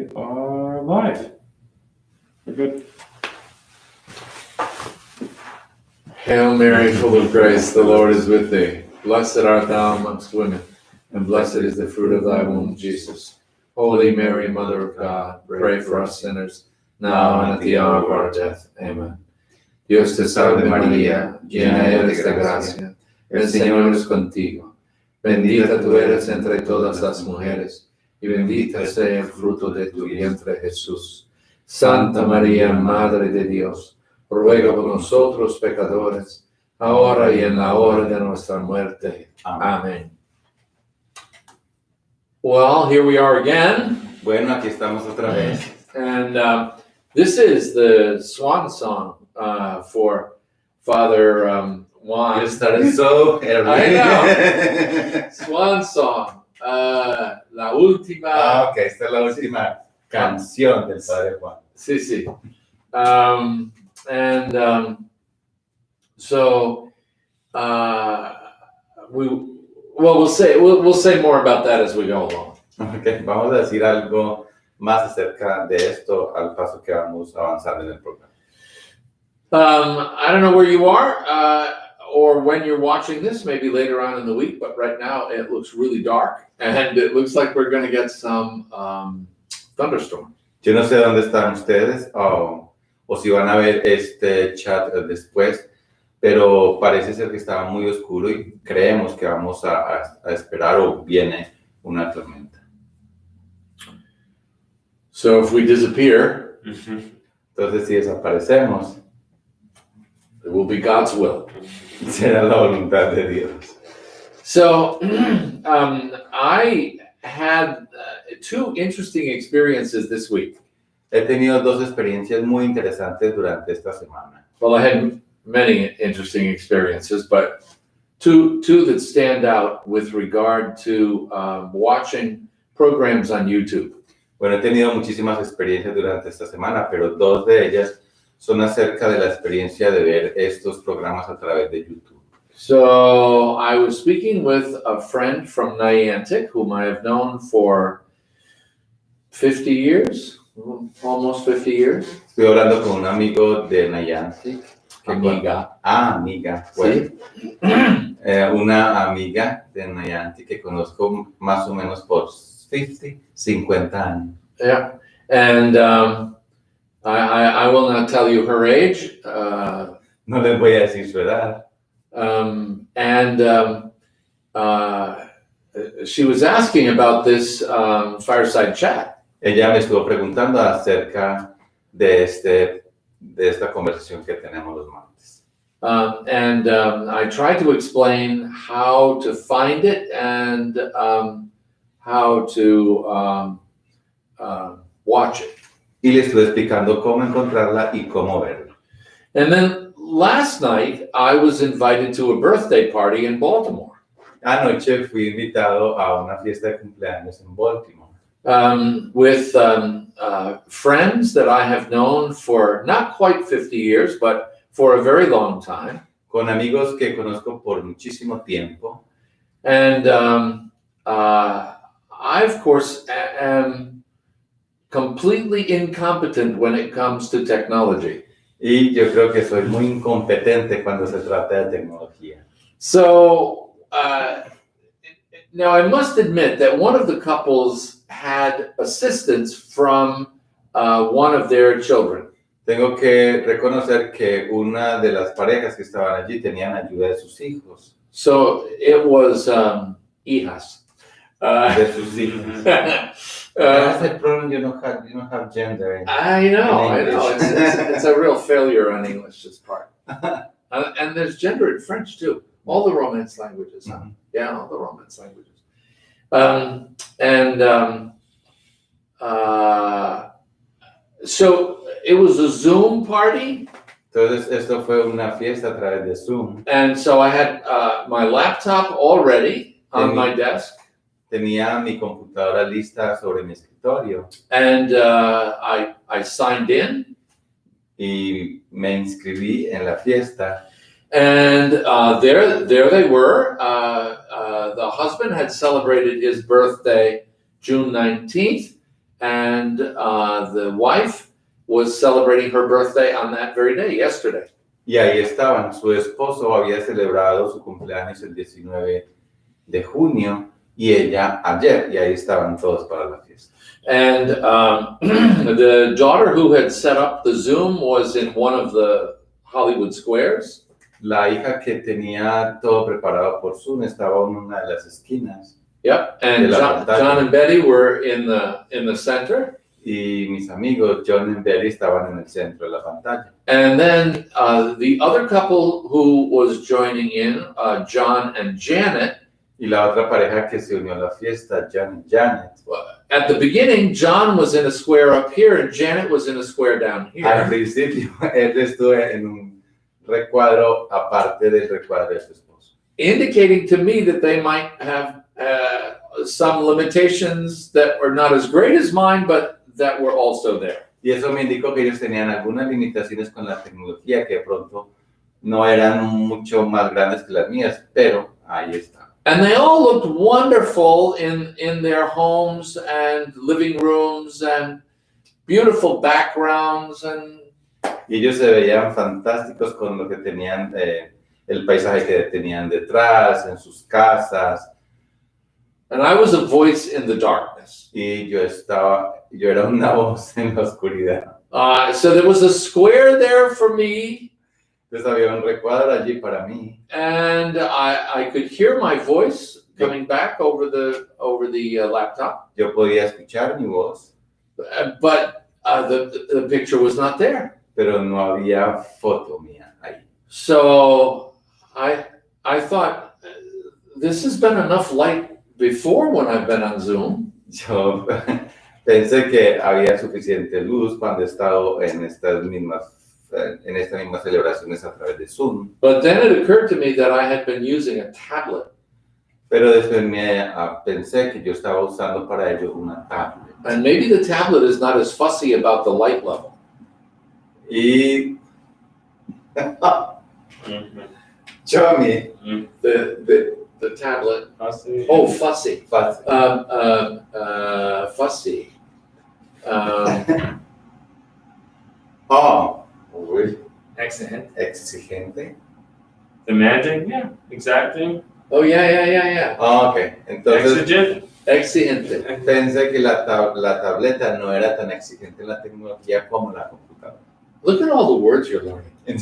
We are live. We're good. Hail Mary, full of grace, the Lord is with thee. Blessed art thou amongst women, and blessed is the fruit of thy womb, Jesus. Holy Mary, Mother of God, pray for us sinners, now and at the hour of our death. Amen. Dios te salve María, llena eres de gracia, el Señor es contigo. Bendita tú eres entre todas las mujeres, y bendito sea el fruto de tu vientre, Jesús. Santa María, Madre de Dios, ruega por nosotros pecadores, ahora y en la hora de nuestra muerte. Amén. Well, here we are again. Bueno, aquí estamos otra vez. And this is the swan song for Father Juan. You started so early. I know. Swan song. La última. Ok, esta es la última canción del Padre Juan. Sí, sí. So we'll say more about that as we go along. Okay, vamos a decir algo más acerca de esto al paso que vamos a avanzar en el programa. I don't know where you are or when you're watching this, maybe later on in the week, but right now it looks really dark and it looks like we're going to get some thunderstorms. Yo no sé dónde están ustedes o si van a ver este chat después, pero parece ser que estaba muy oscuro y creemos que vamos a esperar o viene una tormenta. So if we disappear, entonces si desaparecemos, it will be God's will. Será la voluntad de Dios. So I had two interesting experiences this week. He tenido dos experiencias muy interesantes durante esta semana. Well, I had many interesting experiences, but two that stand out with regard to watching programs on YouTube. Bueno, he tenido muchísimas experiencias durante esta semana, pero dos de ellas son acerca de la experiencia de ver estos programas a través de YouTube. So I was speaking with a friend from Niantic, whom I have known for 50 years, almost 50 years. Estoy hablando con un amigo de Niantic. Amiga. Amiga. Bueno, ¿Sí? una amiga de Niantic que conozco más o menos por 50 años. Yeah, and I will not tell you her age. No les voy a decir su edad. She was asking about this Fireside Chat. Ella me estuvo preguntando acerca de esta conversación que tenemos los martes. I tried to explain how to find it and how to watch it. Y le estuve explicando cómo encontrarla y cómo verla. And then last night, I was invited to a birthday party in Baltimore. Anoche fui invitado a una fiesta de cumpleaños en Baltimore. With friends that I have known for not quite 50 years, but for a very long time. Con amigos que conozco por muchísimo tiempo. And I, of course, am completely incompetent when it comes to technology. Y yo creo que soy muy incompetente cuando se trata de tecnología. So, now I must admit that one of the couples had assistance from one of their children. Tengo que reconocer que una de las parejas que estaban allí tenían ayuda de sus hijos. So it was hijas. De sus hijos. That's the problem. You don't have gender. I know. It's a real failure on English's part. And there's gender in French too. All the Romance languages. Huh? Yeah, all the Romance languages. So it was a Zoom party. Entonces esto fue una fiesta a través de Zoom. And so I had my laptop all ready on my desk. Tenía mi computadora lista sobre mi escritorio. And I signed in. Y me inscribí en la fiesta. And there they were. The husband had celebrated his birthday June 19th, and the wife was celebrating her birthday on that very day, yesterday. Y ahí estaban. Su esposo había celebrado su cumpleaños el 19 de junio y ella ayer. Y ahí estaban todos para la fiesta. And the daughter who had set up the Zoom was in one of the Hollywood squares. La hija que tenía todo preparado por Zoom estaba en una de las esquinas. Yep, and John and Betty were in the center. Y mis amigos John y Betty estaban en el centro de la pantalla. And then the other couple who was joining in, John and Janet. Y la otra pareja que se unió a la fiesta, John y Janet. At the beginning, John was in a square up here and Janet was in a square down here. Al principio, él estuvo en un recuadro aparte del recuadro de su esposo. Indicating to me that they might have some limitations that were not as great as mine, but that were also there. Y eso me indicó que ellos tenían algunas limitaciones con la tecnología que de pronto no eran mucho más grandes que las mías, pero ahí está. And they all looked wonderful in their homes and living rooms and beautiful backgrounds. And y ellos se veían fantásticos con lo que tenían, el paisaje que tenían detrás, en sus casas. And I was a voice in the darkness. Y yo era una voz en la oscuridad. So there was a square there for me. Entonces había un recuadro allí para mí. And I could hear my voice coming back over the laptop. Yo podía escuchar mi voz. But the picture was not there. Pero no había foto mía ahí. So I thought, this has been enough light before when I've been on Zoom. Yo pensé que había suficiente luz cuando he estado en estas mismas celebraciones a través de Zoom. But then it occurred to me that I had been using a tablet. Pero después pensé que yo estaba usando para ello una tablet. And maybe the tablet is not as fussy about the light level. Y Johnny, the tablet. Fussy. Oh, fussy. Fussy. Fussy. Uy, Exigente. exigente. Demanding, yeah. Exacting. Oh, yeah. Ok. Entonces Exigent. Exigente. pensé que la tableta no era tan exigente en la tecnología como la computadora. Look at all the words you're learning. In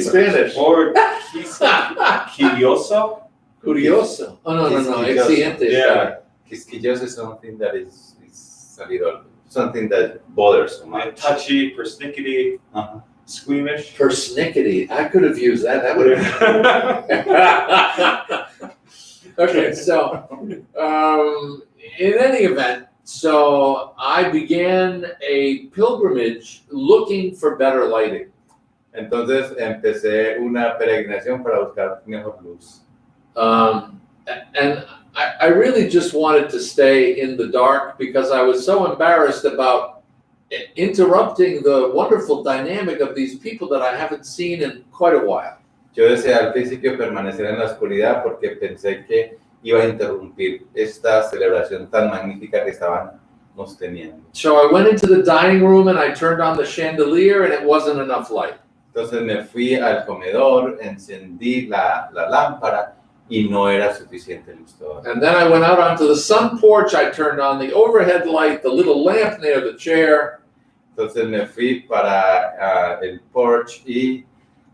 Spanish. Or quisquilloso. Curioso. Oh, no. Quisquilloso. Exigente. Yeah. Quisquilloso is something that is salido, something that bothers someone. Touchy, persnickety, Uh-huh. squeamish. Persnickety. I could have used that. That would have. Okay, so in any event, so I began a pilgrimage looking for better lighting. Entonces empecé una peregrinación para buscar mejor luz. And I really just wanted to stay in the dark because I was so embarrassed about interrupting the wonderful dynamic of these people that I haven't seen in quite a while. Yo deseé al principio permanecer en la oscuridad porque pensé que iba a interrumpir esta celebración tan magnífica que estábamos teniendo. So I went into the dining room and I turned on the chandelier and it wasn't enough light. Entonces me fui al comedor, encendí la lámpara y no era suficiente luz todavía. And then I went out onto the sun porch, I turned on the overhead light, the little lamp near the chair. Entonces me fui para el porch y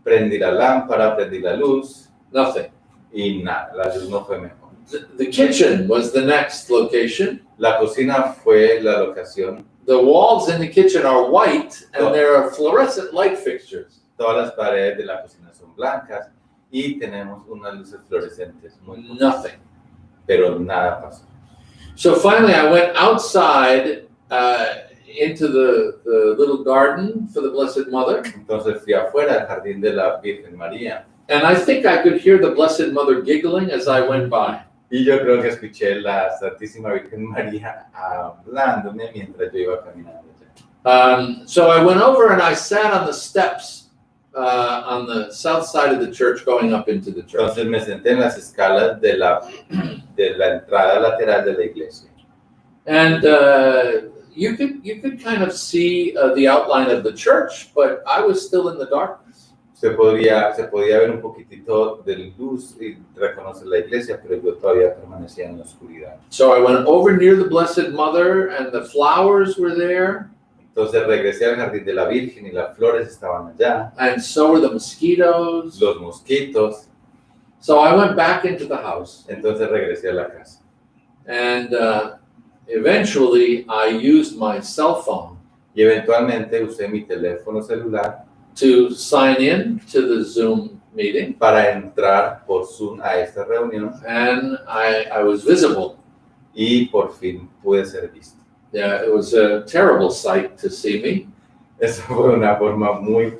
prendí la lámpara, prendí la luz Nothing. y nada, la luz no fue mejor. The kitchen was the next location. La cocina fue la locación. The walls in the kitchen are white and there are fluorescent light fixtures. Todas las paredes de la cocina son blancas y tenemos unas luces fluorescentes muy pocas, Nothing. pero nada pasó. So finally I went outside into the little garden for the Blessed Mother. Entonces fui afuera al jardín de la Virgen María And I think I could hear the Blessed Mother giggling as I went by. y yo creo que escuché la Santísima Virgen María hablándome mientras yo iba caminando allá. So I went over and I sat on the steps on the south side of the church going up into the church. Entonces me senté en las escalas de la entrada lateral de la iglesia. And you could kind of see the outline of the church, but I was still in the darkness. Se podía ver un poquitito de luz y reconocer la iglesia, pero yo todavía permanecía en la oscuridad. So I went over near the Blessed Mother, and the flowers were there, Entonces regresé al jardín de la Virgen y las flores estaban allá, and so were the mosquitoes. los mosquitos. So I went back into the house, Entonces regresé a la casa. and eventually I used my cell phone Y eventualmente usé mi teléfono celular to sign in to the Zoom meeting, para entrar por Zoom a esta reunión and I was visible. y por fin pude ser visto. Yeah, it was a terrible sight to see me, Eso fue una forma muy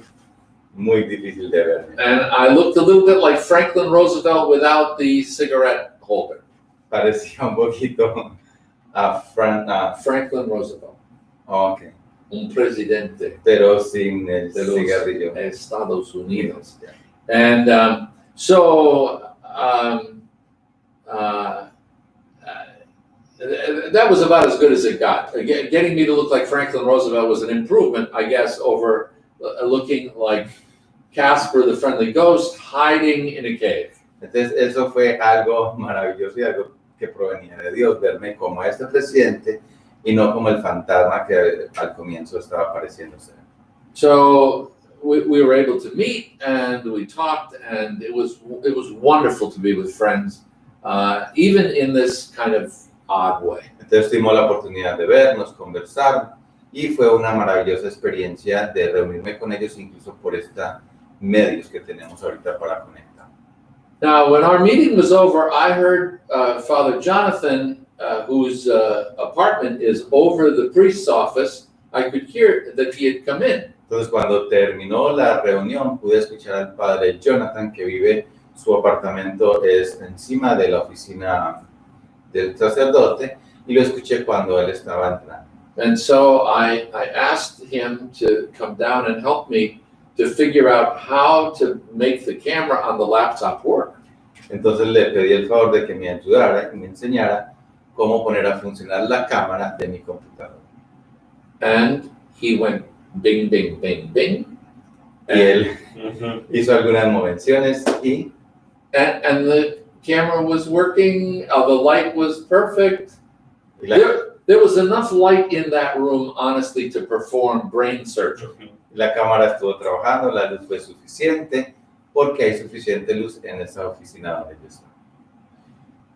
difícil de verme. and I looked a little bit like Franklin Roosevelt without the cigarette holder. Parecía un poquito a Franklin Roosevelt, okay, un presidente pero sin el de los cigarrillo. Estados Unidos. Yeah. And that was about as good as it got. Getting me to look like Franklin Roosevelt was an improvement, I guess, over looking like Casper the Friendly Ghost hiding in a cave. Entonces eso fue algo maravilloso y algo que provenía de Dios, verme como este presidente y no como el fantasma que al comienzo estaba apareciéndose. So we were able to meet, and we talked, and it was wonderful to be with friends, even in this kind of odd way. Entonces tuvimos la oportunidad de vernos, conversar y fue una maravillosa experiencia de reunirme con ellos incluso por estos medios que tenemos ahorita para conectar. Now, when our meeting was over, I heard Father Jonathan, whose apartment is over the priest's office, I could hear that he had come in. Entonces cuando terminó la reunión pude escuchar al padre Jonathan que vive, su apartamento es encima de la oficina del sacerdote y lo escuché cuando él estaba entrando. And so I asked him to come down and help me to figure out how to make the camera on the laptop work. Entonces le pedí el favor de que me ayudara y me enseñara cómo poner a funcionar la cámara de mi computadora. And he went bing, bing, bing, bing. Y él hizo algunas movenciones y And the camera was working, the light was perfect. There was enough light in that room, honestly, to perform brain surgery. la cámara estuvo trabajando, la luz fue suficiente porque hay suficiente luz en esa oficina donde yo estoy.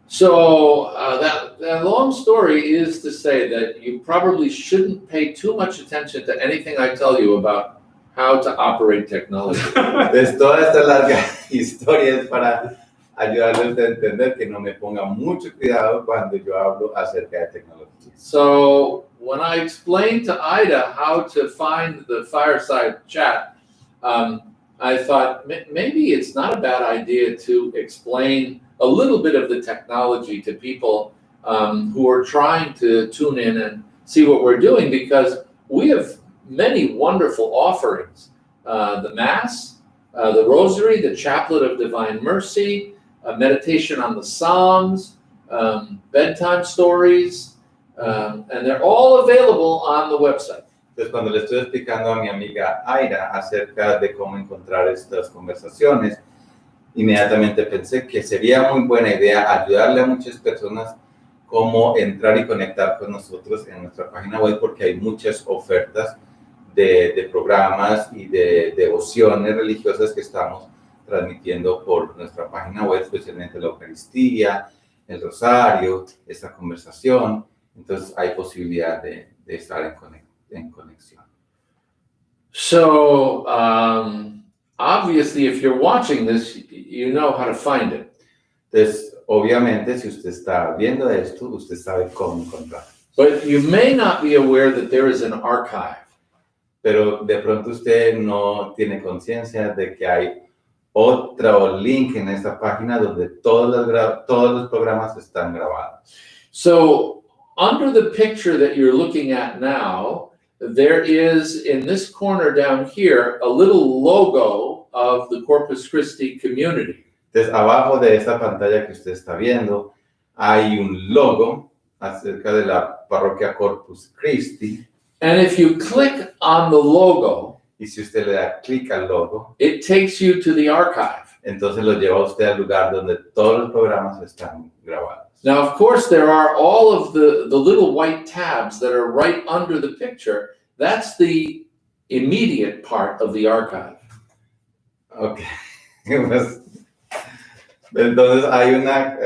So that long story is to say that you probably shouldn't pay too much attention to anything I tell you about how to operate technology. Entonces toda esta larga historia es para ayudarles a entender que no me ponga mucho cuidado cuando yo hablo acerca de tecnología. So when I explained to Ida how to find the Fireside Chat, I thought maybe it's not a bad idea to explain a little bit of the technology to people who are trying to tune in and see what we're doing, because we have many wonderful offerings. The Mass, the Rosary, the Chaplet of Divine Mercy, a meditation on the Psalms, bedtime stories, and they're all available on the website. Entonces, cuando le estoy explicando a mi amiga Aira acerca de cómo encontrar estas conversaciones, inmediatamente pensé que sería muy buena idea ayudarle a muchas personas cómo entrar y conectar con nosotros en nuestra página web, porque hay muchas ofertas de programas y de devociones religiosas que estamos transmitiendo por nuestra página web, especialmente la Eucaristía, el Rosario, esta conversación. Entonces hay posibilidad de estar en conexión. So, obviously, if you're watching this, you know how to find it. Entonces, obviamente, si usted está viendo esto, usted sabe cómo encontrar. But you may not be aware that there is an archive. Pero de pronto usted no tiene conciencia de que hay otro link en esta página donde todos los programas están grabados. So, under the picture that you're looking at now, there is, in this corner down here, a little logo of the Corpus Christi community. Entonces, abajo de esta pantalla que usted está viendo, hay un logo acerca de la la parroquia Corpus Christi. And if you click on the logo, Y si usted le da clic al logo, it takes you to the archive. entonces lo lleva a usted al lugar donde todos los programas están grabados. Now, of course, there are all of the little white tabs that are right under the picture. That's the immediate part of the archive. Ok. Pues, entonces hay una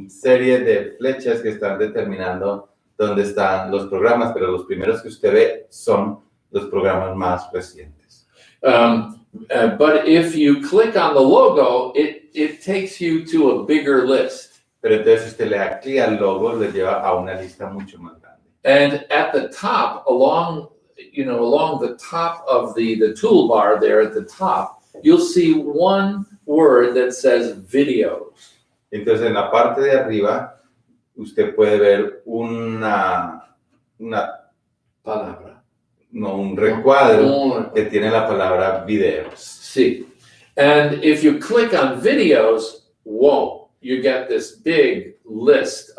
serie de flechas que están determinando dónde están los programas, pero los primeros que usted ve son los programas más recientes. But if you click on the logo, it takes you to a bigger list. Pero entonces si usted le da clic al logo, le lleva a una lista mucho más grande. And at the top, along the top of the toolbar there at the top, you'll see one word that says videos. Entonces en la parte de arriba, usted puede ver un recuadro que tiene la palabra videos. Sí. And if you click on videos, whoa, you get this big list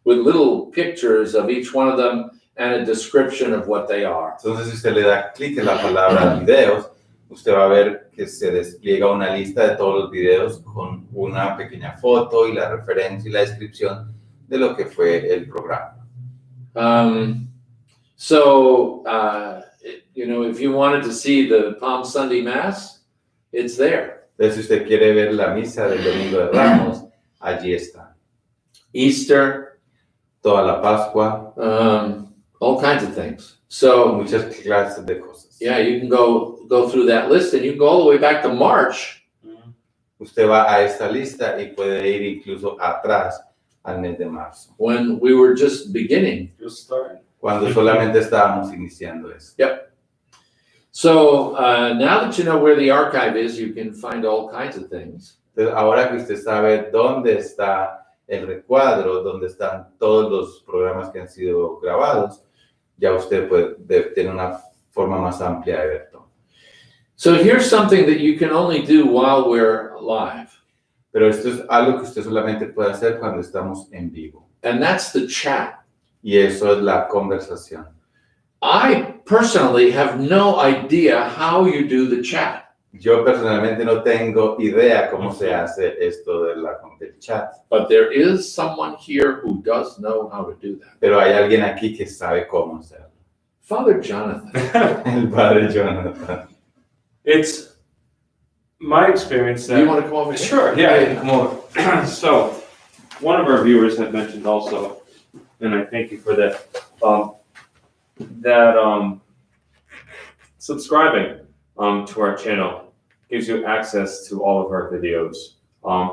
with little pictures of each one of them and a description of what they are. Entonces si usted le da clic en la palabra videos, usted va a ver que se despliega una lista de todos los videos con una pequeña foto y la referencia y la descripción de lo que fue el programa. If you wanted to see the Palm Sunday Mass, it's there. Entonces, si usted quiere ver la misa del Domingo de Ramos, allí está. Easter, toda la Pascua, all kinds of things. So muchas clases de cosas. yeah, you can go through that list, and you can go all the way back to March. Usted va a esta lista y puede ir incluso atrás al mes de marzo. When we were just beginning. Just starting. Cuando solamente estábamos iniciando eso. Yep. So now that you know where the archive is, you can find all kinds of things. Entonces, ahora que usted sabe dónde está el recuadro, dónde están todos los programas que han sido grabados, ya usted puede tener una forma más amplia de ver todo. So here's something that you can only do while we're live. Pero esto es algo que usted solamente puede hacer cuando estamos en vivo. And that's the chat. Y eso es la conversación. I personally have no idea how you do the chat. Yo personalmente no tengo idea cómo se hace esto del chat. But there is someone here who does know how to do that. Pero hay alguien aquí que sabe cómo hacerlo. Father Jonathan. El padre Jonathan. It's my experience that... Do you want to come over here? Sure, yeah, come over. So, one of our viewers had mentioned also, and I thank you for that, subscribing to our channel gives you access to all of our videos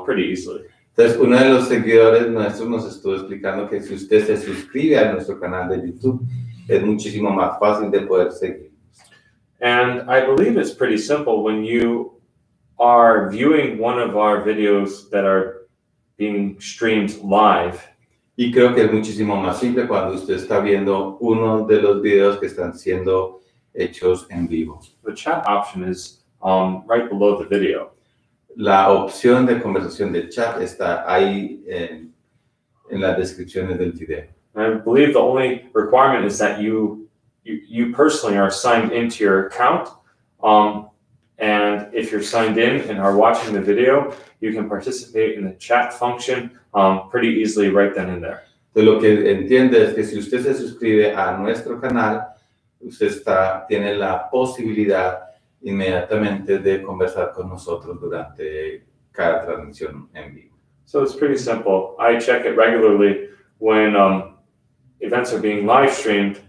pretty easily. Entonces, uno de los seguidores nuestros nos estuvo explicando que si usted se suscribe a nuestro canal de YouTube, es muchísimo más fácil de poder seguir. And I believe it's pretty simple when you are viewing one of our videos that are being streamed live. Y creo que es muchísimo más simple cuando usted está viendo uno de los videos que están siendo hechos en vivo. The chat option is right below the video. La opción de conversación de chat está ahí en las descripciones del video. And I believe the only requirement is that you personally are signed into your account. And if you're signed in and are watching the video, you can participate in the chat function pretty easily right then and there. Entonces, lo que entiende es que si usted se suscribe a nuestro canal, usted tiene la posibilidad inmediatamente de conversar con nosotros durante cada transmisión en vivo. So it's pretty simple. I check it regularly when events are being live streamed.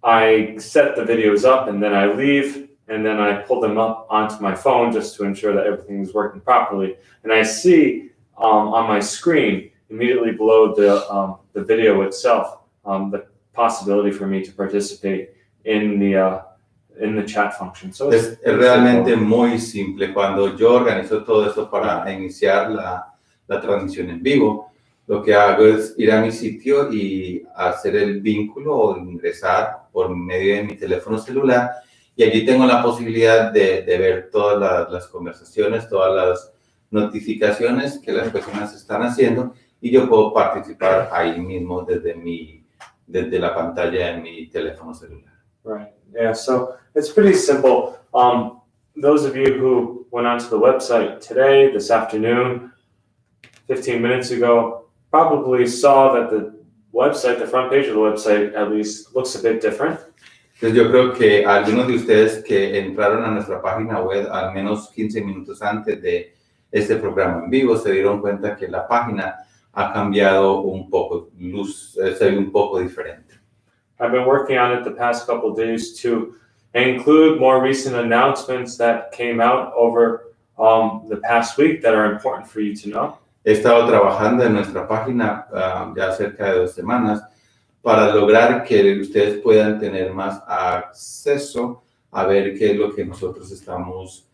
I set the videos up and then I leave and then I pull them up onto my phone just to ensure that everything is working properly. And I see on my screen immediately below the video itself the possibility for me to participate in the chat function. So es realmente muy simple. Cuando yo organizo todo esto para iniciar la transmisión en vivo, lo que hago es ir a mi sitio y hacer el vínculo o ingresar por medio de mi teléfono celular y allí tengo la posibilidad de ver todas las conversaciones, todas las notificaciones que las personas están haciendo y yo puedo participar ahí mismo desde mi desde la pantalla de mi teléfono celular. Right. Yeah. So it's pretty simple. Those of you who went onto the website today, this afternoon, 15 minutes ago, probably saw that the website, the front page of the website, at least looks a bit different. Entonces yo creo que algunos de ustedes que entraron a nuestra página web al menos 15 minutos antes de este programa en vivo se dieron cuenta que la página ha cambiado un poco, se ve un poco diferente. I've been working on it the past couple days to include more recent announcements that came out over the past week that are important for you to know. He estado trabajando en nuestra página ya cerca de 2 semanas para lograr que ustedes puedan tener más acceso a ver qué es lo que nosotros estamos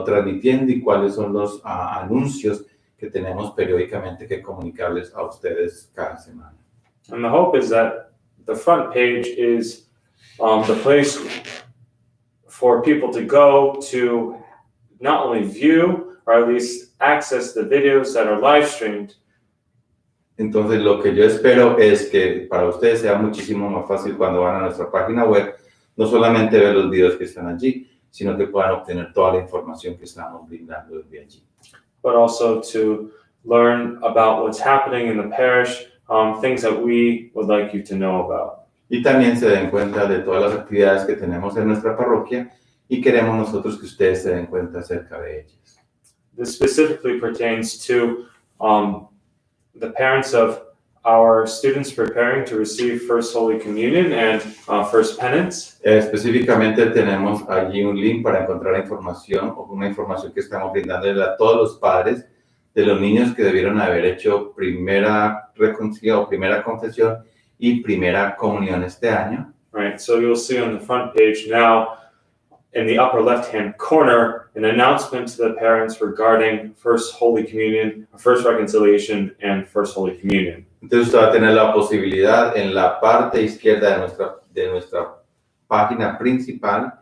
transmitiendo y cuáles son los anuncios que tenemos periódicamente que comunicarles a ustedes cada semana. And the hope is that the front page is the place for people to go to not only view or at least access the videos that are live streamed. Entonces lo que yo espero es que para ustedes sea muchísimo más fácil cuando van a nuestra página web, no solamente ver los videos que están allí, sino que puedan obtener toda la información que estamos brindando desde allí. But also to learn about what's happening in the parish, things that we would like you to know about. Y también se den cuenta de todas las actividades que tenemos en nuestra parroquia y queremos nosotros que ustedes se den cuenta acerca de ellas. This specifically pertains to the parents of our students preparing to receive First Holy Communion and First Penance. Específicamente tenemos allí un link para encontrar información o una información que estamos brindándole a todos los padres de los niños que debieron haber hecho primera reconciliación o primera confesión y primera comunión este año. Right, so you'll see on the front page now, in the upper left-hand corner, an announcement to the parents regarding First Holy Communion, First Reconciliation, and First Holy Communion. Entonces usted va a tener la posibilidad en la parte izquierda de nuestra página principal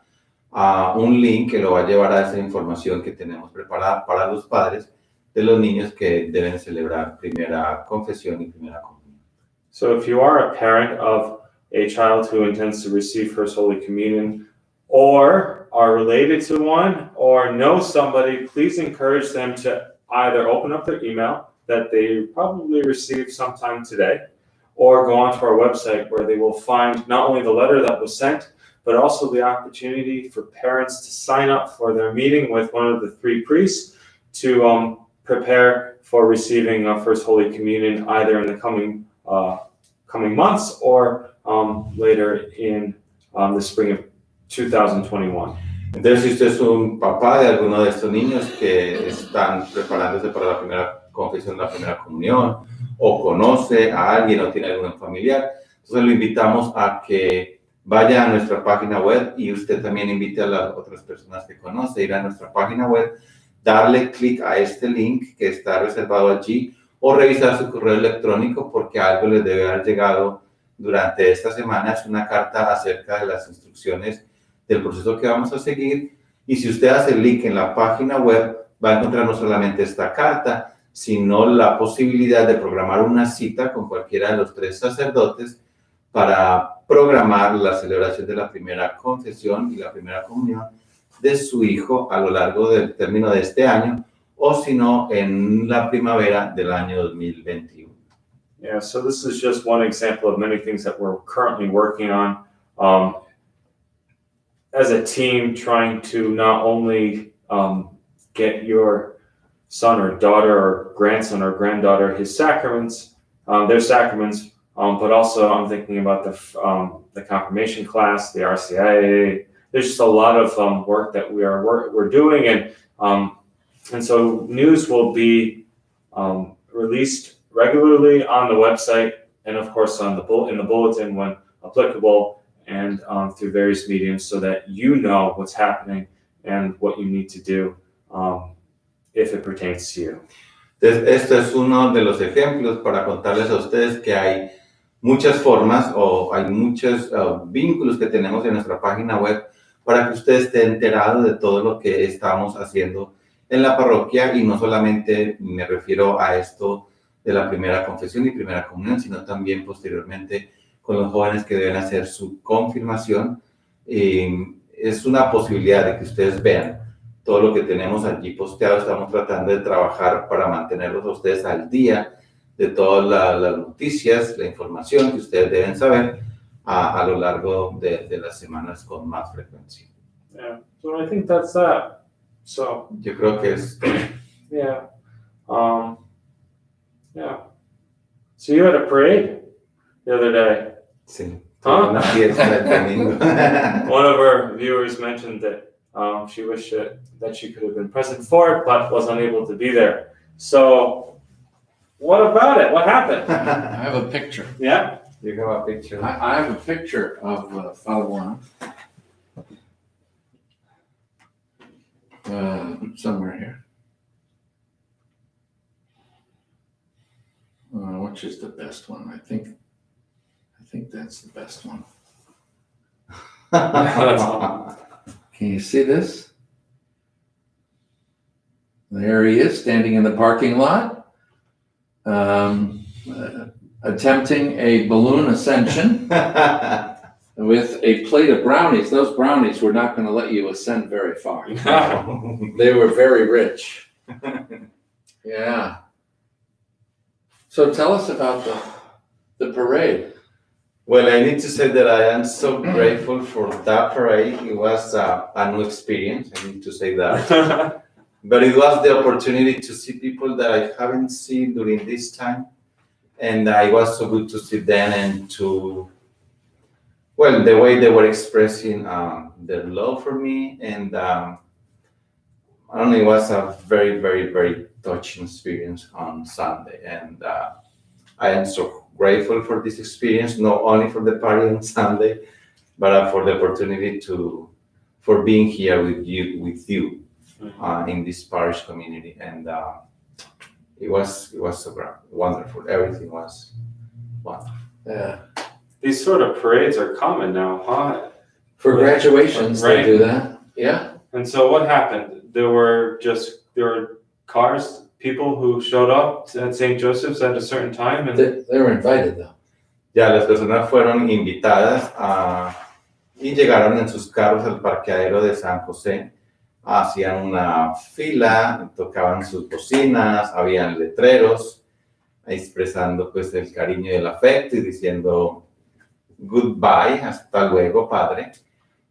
un link que lo va a llevar a esa información que tenemos preparada para los padres de los niños que deben celebrar primera confesión y primera comunión. So if you are a parent of a child who intends to receive First Holy Communion, or are related to one, or know somebody, please encourage them to either open up their email that they probably received sometime today, or go onto our website where they will find not only the letter that was sent, but also the opportunity for parents to sign up for their meeting with one of the 3 priests to prepare for receiving First Holy Communion either in the coming months or later in the spring of 2021. Entonces, si usted es un papá de alguno de estos niños que están preparándose para la primera confesión, la primera comunión, o conoce a alguien o tiene algún familiar, entonces lo invitamos a que vaya a nuestra página web y usted también invite a las otras personas que conoce, ir a nuestra página web, darle clic a este link que está reservado allí o revisar su correo electrónico porque algo les debe haber llegado durante esta semana. Es una carta acerca de las instrucciones del proceso que vamos a seguir, y si usted hace el link en la página web va a encontrar no solamente esta carta, sino la posibilidad de programar una cita con cualquiera de los 3 sacerdotes para programar la celebración de la primera confesión y la primera comunión de su hijo a lo largo del término de este año, o si no, en la primavera del año 2021. Yeah, so this is just one example of many things that we're currently working on. As a team, trying to not only get your son or daughter or grandson or granddaughter his sacraments, their sacraments, but also I'm thinking about the confirmation class, the RCIA. There's just a lot of work that we're doing, and so news will be released regularly on the website, and of course in the bulletin when applicable, and through various mediums, so that you know what's happening and what you need to do if it pertains to you. Entonces, este es uno de los ejemplos para contarles a ustedes que hay muchas formas o hay muchos vínculos que tenemos en nuestra página web para que usted esté enterado de todo lo que estamos haciendo en la parroquia, y no solamente me refiero a esto de la primera confesión y primera comunión, sino también posteriormente con los jóvenes que deben hacer su confirmación. Es una posibilidad de que ustedes vean todo lo que tenemos allí posteado. Estamos tratando de trabajar para mantenerlos a ustedes al día de todas las noticias, la información que ustedes deben saber a lo largo de las semanas con más frecuencia. Yeah. So I think that's that. So Yo creo que es todo. yeah. Yeah. So you had a parade the other day. Sí, tuve una fiesta el domingo. One of our viewers mentioned that she wished that she could have been present for it, but was unable to be there. So, what about it? What happened? I have a picture. Yeah? You have a picture. I have a picture of Father Juan. Somewhere here. Which is the best one? I think that's the best one. Can you see this? There he is, standing in the parking lot, attempting a balloon ascension with a plate of brownies. Those brownies were not going to let you ascend very far. They were very rich. Yeah. So tell us about the parade. Well, I need to say that I am so grateful for that parade. It was a new experience. I need to say that. But it was the opportunity to see people that I haven't seen during this time. And it was so good to see them and the way they were expressing their love for me. And I don't know, it was a very, very, very touching experience on Sunday. And I am so grateful for this experience, not only for the party on Sunday, but for the opportunity for being here with you in this parish community. And it was so wonderful. Everything was wonderful. Yeah. These sort of parades are common now, huh? For graduations, Right. they do that. Yeah. And so what happened? There were cars, people who showed up at St. Joseph's at a certain time, and They were invited, though. Ya las personas fueron invitadas y llegaron en sus carros al parqueadero de San José. Hacían una fila, tocaban sus bocinas, habían letreros expresando pues el cariño y el afecto y diciendo goodbye, hasta luego, padre.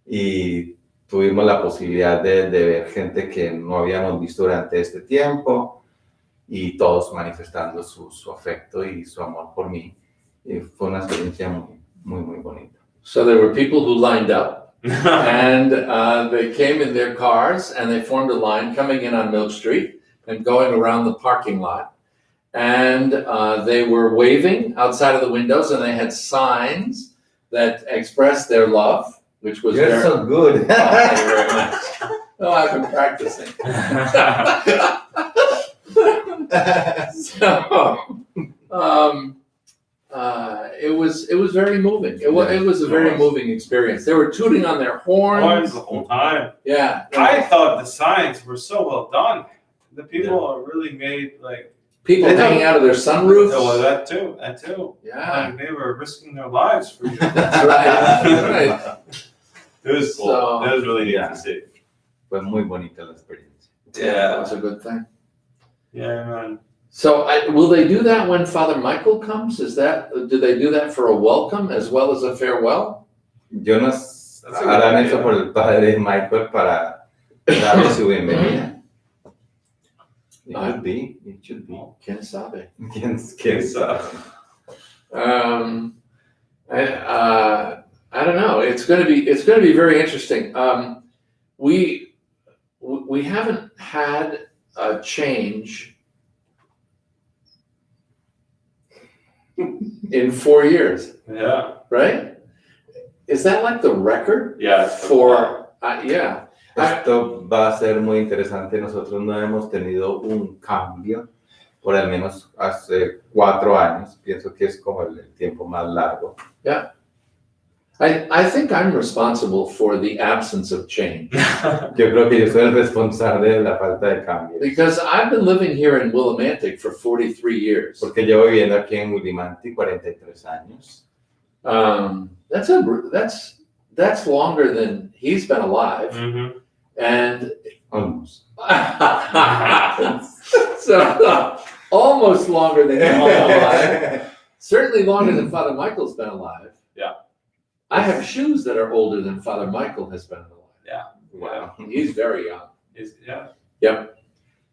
Y tuvimos la posibilidad de ver gente que no habíamos visto durante este tiempo y todos manifestando su afecto y su amor por mí. Y fue una experiencia muy bonita. So there were people who lined up. And they came in their cars and they formed a line coming in on Milk Street and going around the parking lot. And they were waving outside of the windows and they had signs that expressed their love, which was You're so good. Oh, thank you very much. Oh, I've been practicing. So, it was very moving. It was a very moving experience. They were tooting on their horns the whole time. Yeah. I thought the signs were so well done. The people really made People hanging out of their sunroofs. Oh, that too. Yeah. They were risking their lives for you. That's right. That's right. It was cool. So- It was really neat to see. Fue muy bonita la experiencia. That was a good thing. Yeah, man. So, will they do that when Father Michael comes? Do they do that for a welcome as well as a farewell? Yo no harán eso por el padre Michael para darle su bienvenida. It should be. ¿Quién sabe? ¿Quién sabe? I don't know. It's going to be very interesting. We haven't had a change in 4 years, Yeah. right? Is that like the record? Yeah. Yeah. Esto va a ser muy interesante. Nosotros no hemos tenido un cambio por al menos hace 4 años. Pienso que es como el tiempo más largo. Yeah. I think I'm responsible for the absence of change. Yo creo que yo soy el responsable de la falta de cambio. Because I've been living here in Willimantic for 43 years. Porque llevo viviendo aquí en Willimantic 43 años. That's longer than he's been alive, Mm-hmm. and Almost. so almost longer than he's been alive. Certainly longer than Father Michael's been alive. Yeah. I have shoes that are older than Father Michael has been alive. Wow. He's very young. Yeah.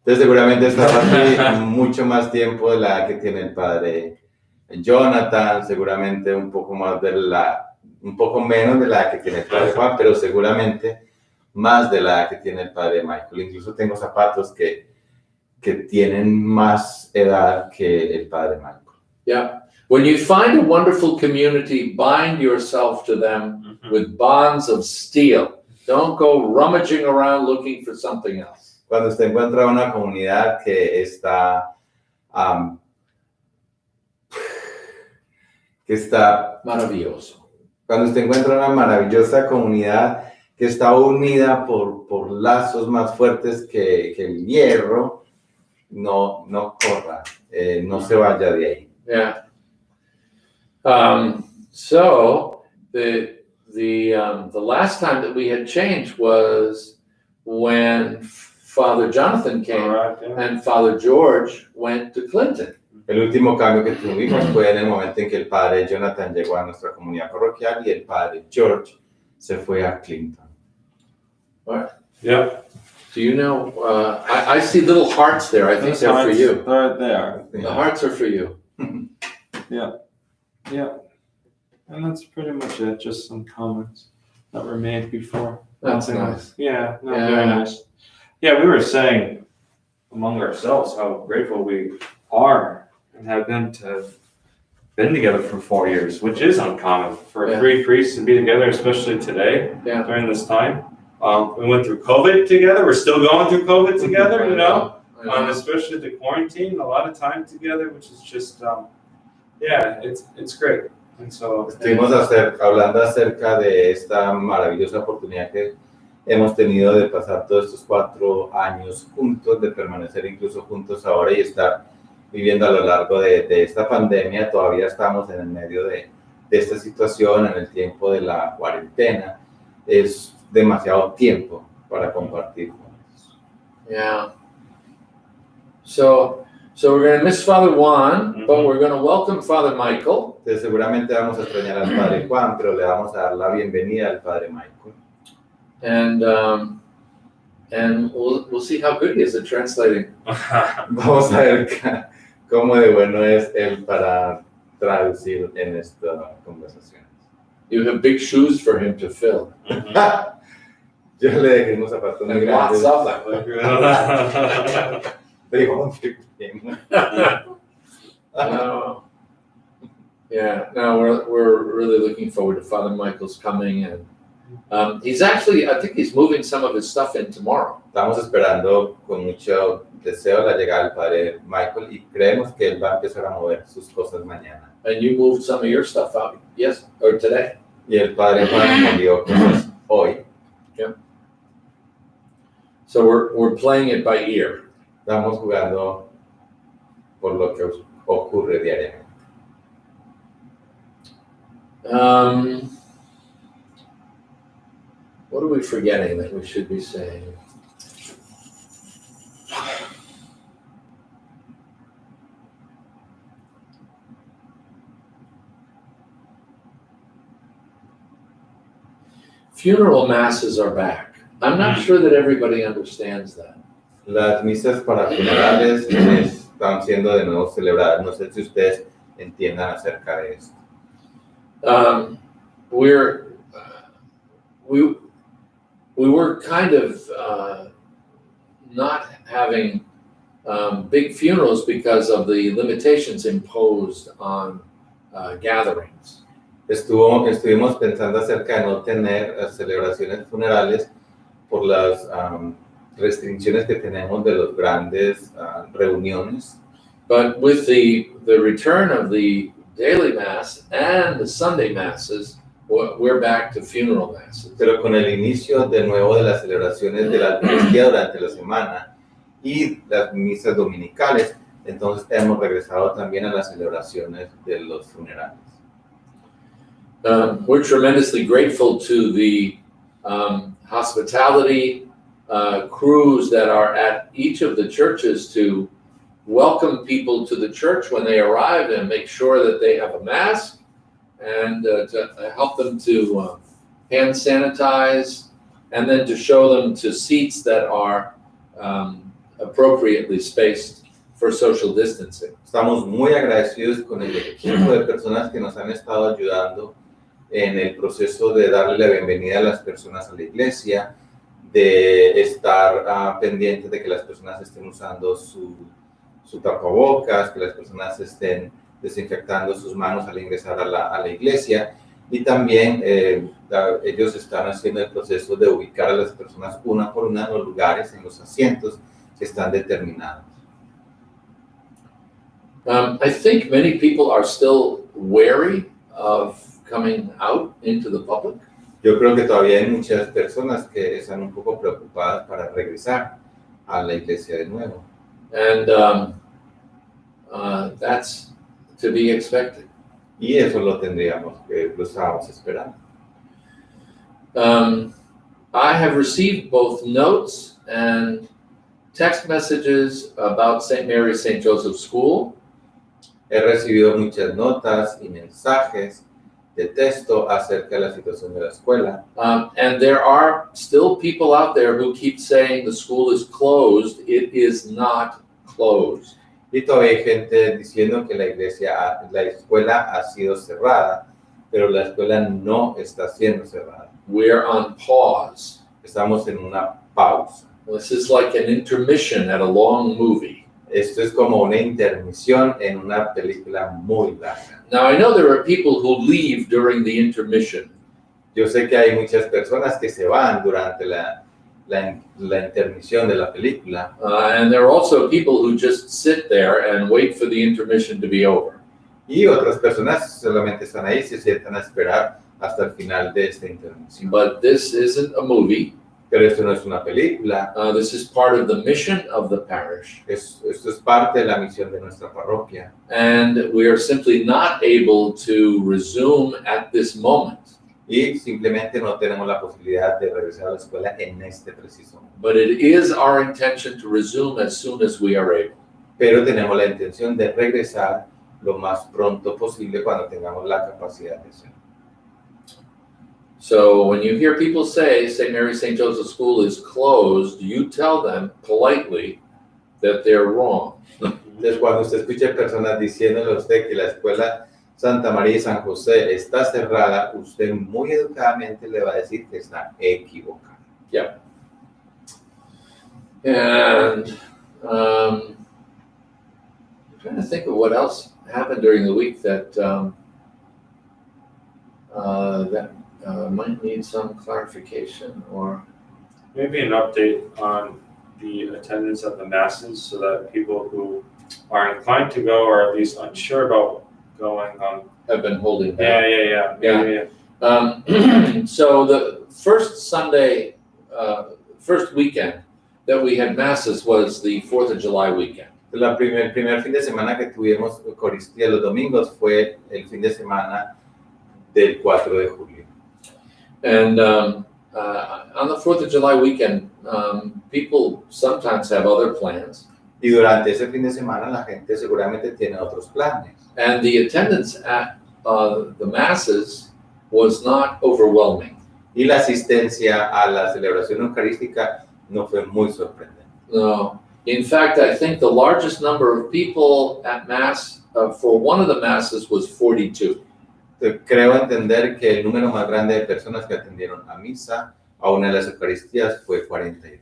Entonces seguramente estaba aquí mucho más tiempo de la que tiene el padre Jonathan, seguramente un poco menos de la que tiene el padre Juan, pero seguramente más de la que tiene el padre Michael. Incluso tengo zapatos que tienen más edad que el padre Michael. Yeah. When you find a wonderful community, bind yourself to them with bonds of steel. Don't go rummaging around looking for something else. Cuando usted encuentra una comunidad que está Maravilloso. Cuando usted encuentra una maravillosa comunidad que está unida por lazos más fuertes que el hierro, no corra, no se vaya de ahí. Yeah. So the last time that we had changed was when Father Jonathan came and Father George went to Clinton. El último cambio que tuvimos fue en el momento en que el padre Jonathan llegó a nuestra comunidad parroquial y el padre George se fue a Clinton. What? Yeah. Do you know? I see little hearts there. I think they're for you. They are. The hearts are for you. Yeah. And that's pretty much it. Just some comments that were made before. That's Nothing nice. else. Yeah, very nice. Yeah, we were saying among ourselves how grateful we are and have been to have been together for 4 years, which is uncommon for three priests to be together, especially today during this time. We went through COVID together. We're still going through COVID together, you know, especially the quarantine, a lot of time together, which is just, it's great. And so, estuvimos hablando acerca de esta maravillosa oportunidad que hemos tenido de pasar todos estos 4 años juntos, de permanecer incluso juntos ahora y estar viviendo a lo largo de esta pandemia. Todavía estamos en el medio de esta situación, en el tiempo de la cuarentena. Es demasiado tiempo para compartir juntos. Yeah. So we're going to miss Father Juan, but we're going to welcome Father Michael. Entonces seguramente vamos a extrañar al padre Juan, pero le vamos a dar la bienvenida al padre Michael. And we'll see how good he is at translating. Vamos a ver cómo de bueno es él para traducir en esta conversación. You have big shoes for him to fill. Yo le dejé unos zapatos muy grandes. They won't fit him. We're really looking forward to Father Michael's coming, and he's actually, I think he's moving some of his stuff in tomorrow. Estamos esperando con mucho deseo la llegada del padre Michael y creemos que él va a empezar a mover sus cosas mañana. And you moved some of your stuff out, yes, or today. Y el padre Juan movió cosas hoy. Yeah. So we're playing it by ear. Estamos jugando por lo que ocurre diariamente. What are we forgetting that we should be saying? Funeral masses are back. I'm not sure that everybody understands that. Las misas para funerales están siendo de nuevo celebradas. No sé si ustedes entiendan acerca de esto. We were kind of not having big funerals because of the limitations imposed on gatherings. Estuvimos pensando acerca de no tener celebraciones funerales por las restricciones que tenemos de los grandes reuniones. But with the return of the daily mass and the Sunday masses, we're back to funeral masses. Pero con el inicio de nuevo de las celebraciones de la Eucaristía durante la semana y las misas dominicales, entonces hemos regresado también a las celebraciones de los funerales. We're tremendously grateful to the hospitality crews that are at each of the churches to welcome people to the church when they arrive and make sure that they have a mask and to help them to hand sanitize and then to show them to seats that are appropriately spaced for social distancing. Estamos muy agradecidos con el equipo de personas que nos han estado ayudando en el proceso de darle la bienvenida a las personas a la iglesia, de estar pendientes de que las personas estén usando su tapabocas, que las personas estén desinfectando sus manos al ingresar a la iglesia, y también ellos están haciendo el proceso de ubicar a las personas una por una en los lugares, en los asientos que están determinados. I think many people are still wary of coming out into the public. Yo creo que todavía hay muchas personas que están un poco preocupadas para regresar a la iglesia de nuevo. And that's to be expected. Y eso lo estábamos esperando. I have received both notes and text messages about St. Mary's St. Joseph School. He recibido muchas notas y mensajes de texto acerca de la situación de la escuela. And there are still people out there who keep saying the school is closed. It is not closed. Y todavía hay gente diciendo que la escuela ha sido cerrada, pero la escuela no está siendo cerrada. We're on pause. Estamos en una pausa. This is like an intermission at a long movie. Esto es como una intermisión en una película muy larga. Now, I know there are people who leave during the intermission. Yo sé que hay muchas personas que se van durante la intermisión de la película. And there are also people who just sit there and wait for the intermission to be over. Y otras personas solamente están ahí, se sientan a esperar hasta el final de esta intermisión. But this isn't a movie. Pero esto no es una película. This is part of the mission of the parish. Esto es parte de la misión de nuestra parroquia. And we are simply not able to resume at this moment. Y simplemente no tenemos la posibilidad de regresar a la escuela en este preciso momento. But it is our intention to resume as soon as we are able. Pero tenemos la intención de regresar lo más pronto posible cuando tengamos la capacidad de hacerlo. So when you hear people say St. Mary St. Joseph School is closed, you tell them politely that they're wrong. Entonces, cuando usted escuche personas diciéndole a usted que la escuela Santa María y San José está cerrada, usted muy educadamente le va a decir que está equivocado. Yeah. And I'm trying to think of what else happened during the week that might need some clarification or Maybe an update on the attendance of the masses so that people who are inclined to go or at least unsure about going. have been holding back. Yeah. So the first Sunday, first weekend that we had masses was the 4th of July weekend. El primer fin de semana que tuvimos Eucaristía los domingos fue el fin de semana del 4 de julio. And on the 4th of July weekend, people sometimes have other plans. Y durante ese fin de semana la gente seguramente tiene otros planes. And the attendance at the masses was not overwhelming. Y la asistencia a la celebración eucarística no fue muy sorprendente. No. In fact, I think the largest number of people at mass for one of the masses was 42. Creo entender que el número más grande de personas que atendieron a misa a una de las Eucaristías fue 42.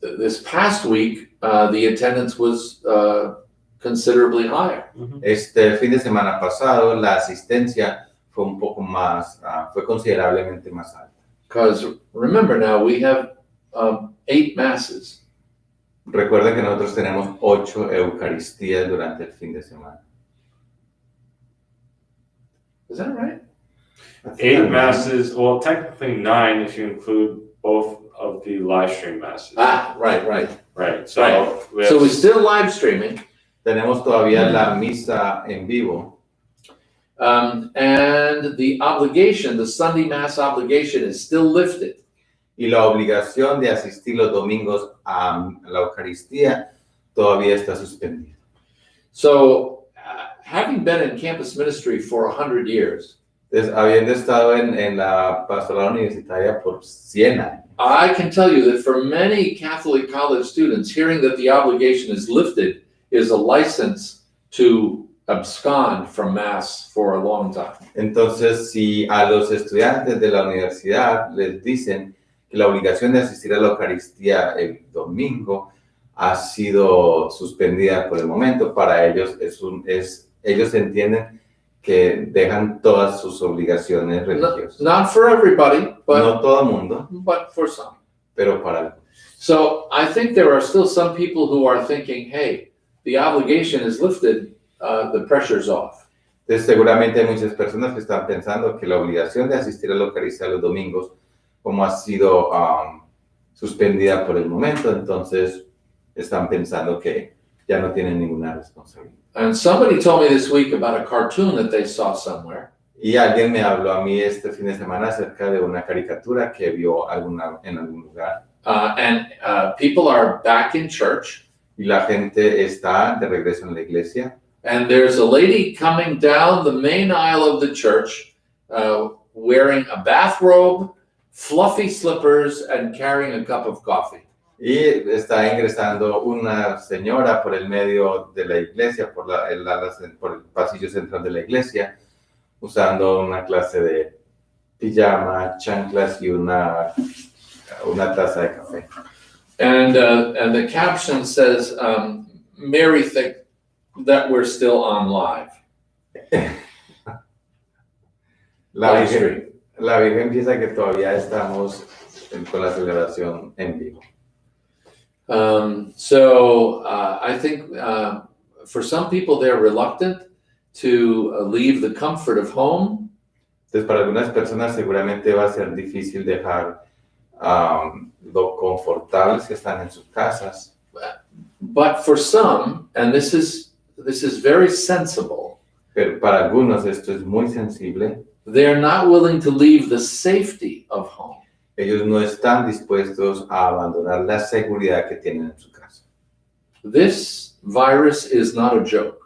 This past week, the attendance was considerably higher. Este fin de semana pasado, la asistencia fue un poco más, fue considerablemente más alta. Because remember now, we have 8 masses. Recuerden que nosotros tenemos 8 Eucaristías durante el fin de semana. Is that right? 8 masses, well, technically 9 if you include both of the live stream masses. Right. Right. So, Right. So we're still live streaming. Tenemos todavía la misa en vivo. And the obligation, the Sunday Mass obligation, is still lifted. Y la obligación de asistir los domingos a la Eucaristía todavía está suspendida. So, having been in campus ministry for 100 years, Entonces, habiendo estado en la pastoral universitaria por 100 años, I can tell you that for many Catholic college students, hearing that the obligation is lifted is a license to abscond from Mass for a long time. entonces si a los estudiantes de la universidad les dicen que la obligación de asistir a la Eucaristía el domingo ha sido suspendida por el momento, para ellos ellos entienden que dejan todas sus obligaciones religiosas. Not for everybody, No todo el mundo, but for some. pero para algunos. So I think there are still some people who are thinking, hey, the obligation is lifted, the pressure's off. Entonces seguramente hay muchas personas que están pensando que la obligación de asistir a la Eucaristía los domingos, como ha sido suspendida por el momento, entonces están pensando que ya no tienen ninguna responsabilidad. And somebody told me this week about a cartoon that they saw somewhere. Y alguien me habló a mí este fin de semana acerca de una caricatura que vio en algún lugar. And people are back in church. Y la gente está de regreso en la iglesia. And there's a lady coming down the main aisle of the church wearing a bathrobe, fluffy slippers, and carrying a cup of coffee. Y está ingresando una señora por el medio de la iglesia, por el pasillo central de la iglesia, usando una clase de pijama, chanclas y una taza de café. And the caption says, Mary think that we're still on live. La Virgen piensa que todavía estamos con la celebración en vivo. So I think for some people they're reluctant to leave the comfort of home. Entonces para algunas personas seguramente va a ser difícil dejar lo confortables que están en sus casas. But for some, and this is very sensible, Pero para algunos esto es muy sensible. they're not willing to leave the safety of home. Ellos no están dispuestos a abandonar la seguridad que tienen en su casa. This virus is not a joke.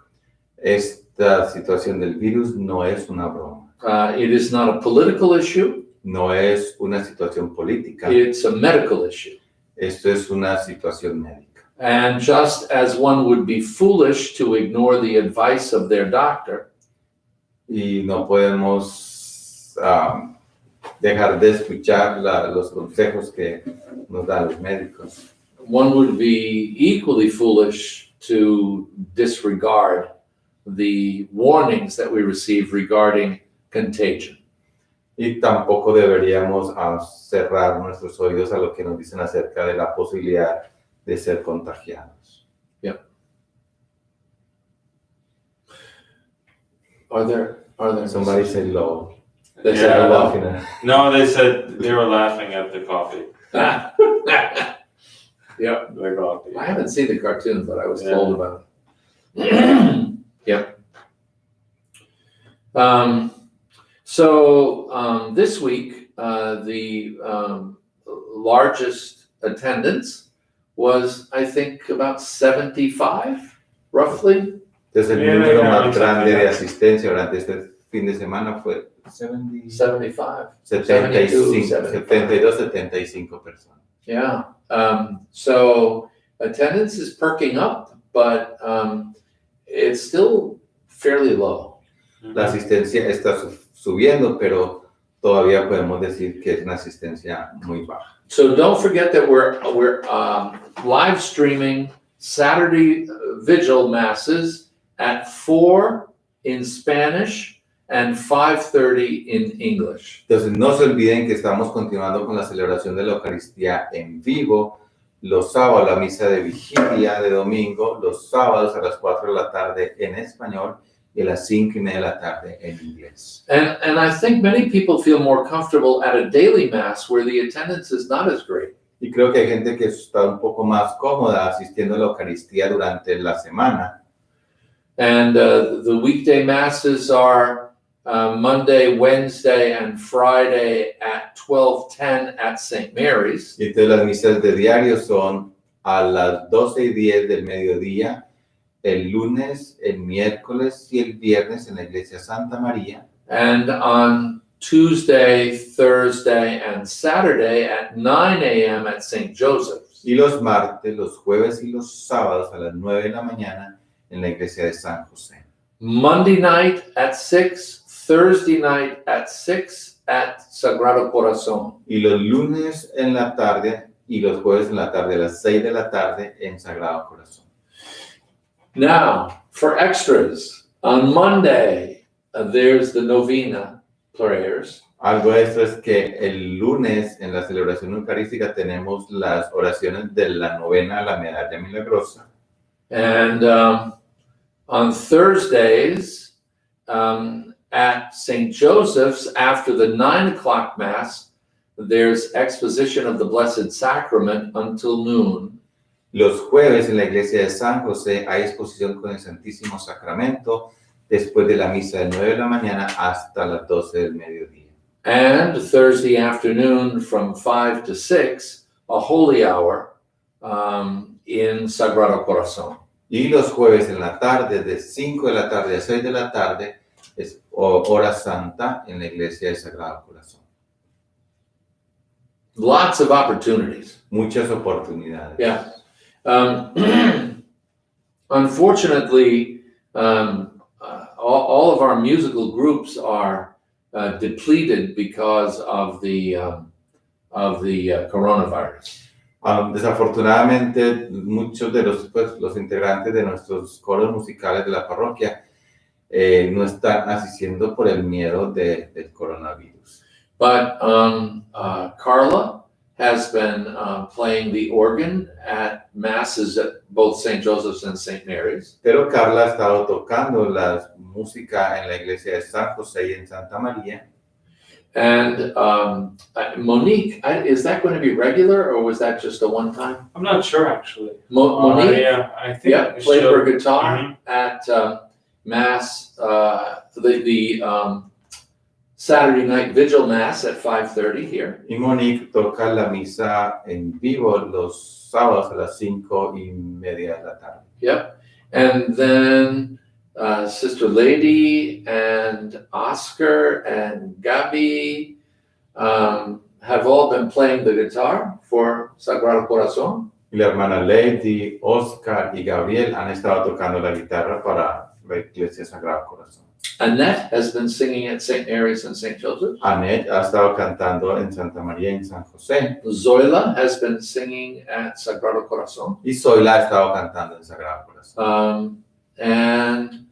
Esta situación del virus no es una broma. It is not a political issue. No es una situación política. It's a medical issue. Esto es una situación médica. And just as one would be foolish to ignore the advice of their doctor, Y no podemos dejar de escuchar los consejos que nos dan los médicos. one would be equally foolish to disregard the warnings that we receive regarding contagion. Y tampoco deberíamos cerrar nuestros oídos a lo que nos dicen acerca de la posibilidad de ser contagiados. Are there Somebody said low. They Yeah, said They're hello. laughing at- No, they said they were laughing at the coffee. Yep. The coffee. I haven't seen the cartoon, but I was Yeah. told about it. Yep. So this week, the largest attendance was, I think, about 75, roughly. Entonces el Yeah, número yeah, más yeah. grande de asistencia durante este fin de semana fue 75. 72, 72, 75 personas. Yeah. So attendance is perking up, but it's still fairly low. La asistencia está subiendo, pero todavía podemos decir que es una asistencia muy baja. So don't forget that we're live streaming Saturday vigil masses at 4 in Spanish and 5:30 in English. Entonces no se olviden que estamos continuando con la celebración de la Eucaristía en vivo, los sábados la misa de vigilia de domingo, los sábados a las 4 de la tarde en español y a las 5:30 de la tarde en inglés. And I think many people feel more comfortable at a daily mass where the attendance is not as great. Y creo que hay gente que está un poco más cómoda asistiendo a la Eucaristía durante la semana. And the weekday masses are Monday, Wednesday, and Friday at 12:10 at St. Mary's. Y entonces las misas de diario son a las 12:10 del mediodía, el lunes, el miércoles y el viernes en la iglesia Santa María. And on Tuesday, Thursday, and Saturday at 9 a.m. at St. Joseph's. Y los martes, los jueves y los sábados a las 9 de la mañana en la iglesia de San José. Monday night at 6, Thursday night at 6 at Sagrado Corazón. Y los lunes en la tarde y los jueves en la tarde a las 6 de la tarde en Sagrado Corazón. Now, for extras, on Monday, there's the novena prayers. Algo de esto es que el lunes en la celebración eucarística tenemos las oraciones de la novena a la medalla milagrosa. And on Thursdays, at St. Joseph's, after the 9 o'clock Mass, there's exposition of the Blessed Sacrament until noon. Los jueves en la iglesia de San José hay exposición con el Santísimo Sacramento después de la misa de 9 de la mañana hasta las 12 del mediodía. And Thursday afternoon from 5 to 6, a holy hour in Sagrado Corazón. Y los jueves en la tarde, de 5 de la tarde a 6 de la tarde, es hora santa en la iglesia del Sagrado Corazón. Lots of opportunities. Muchas oportunidades. Yeah. Unfortunately, all of our musical groups are depleted because of the coronavirus. Desafortunadamente, muchos de los integrantes de nuestros coros musicales de la parroquia no están asistiendo por el miedo del coronavirus. But Carla has been playing the organ at masses at both St. Joseph's and St. Mary's. Pero Carla ha estado tocando la música en la iglesia de San José y en Santa María. And Monique, is that going to be regular or was that just a one-time? I'm not sure actually. Monique, Yeah, I think yeah, it played her should- guitar at Mass, the Saturday night vigil Mass at 5:30 here. Y Monique toca la misa en vivo los sábados a las 5:30 de la tarde. Yep. And then Sister Lady and Oscar and Gabi have all been playing the guitar for Sagrado Corazón. Y la hermana Lady, Oscar y Gabriel han estado tocando la guitarra para la iglesia Sagrado Corazón. Annette has been singing at St. Mary's and St. Joseph. Annette ha estado cantando en Santa María y en San José. Zoila has been singing at Sagrado Corazón. Y Zoila ha estado cantando en Sagrado Corazón. And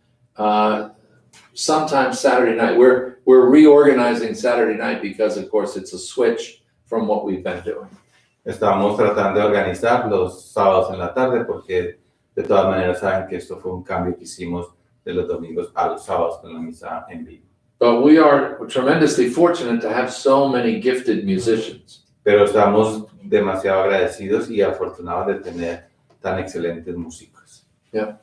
sometimes Saturday night, we're reorganizing Saturday night because, of course, it's a switch from what we've been doing. Estamos tratando de organizar los sábados en la tarde porque de todas maneras saben que esto fue un cambio que hicimos de los domingos a los sábados con la misa en vivo. But we are tremendously fortunate to have so many gifted musicians. Pero estamos demasiado agradecidos y afortunados de tener tan excelentes músicos. Yeah.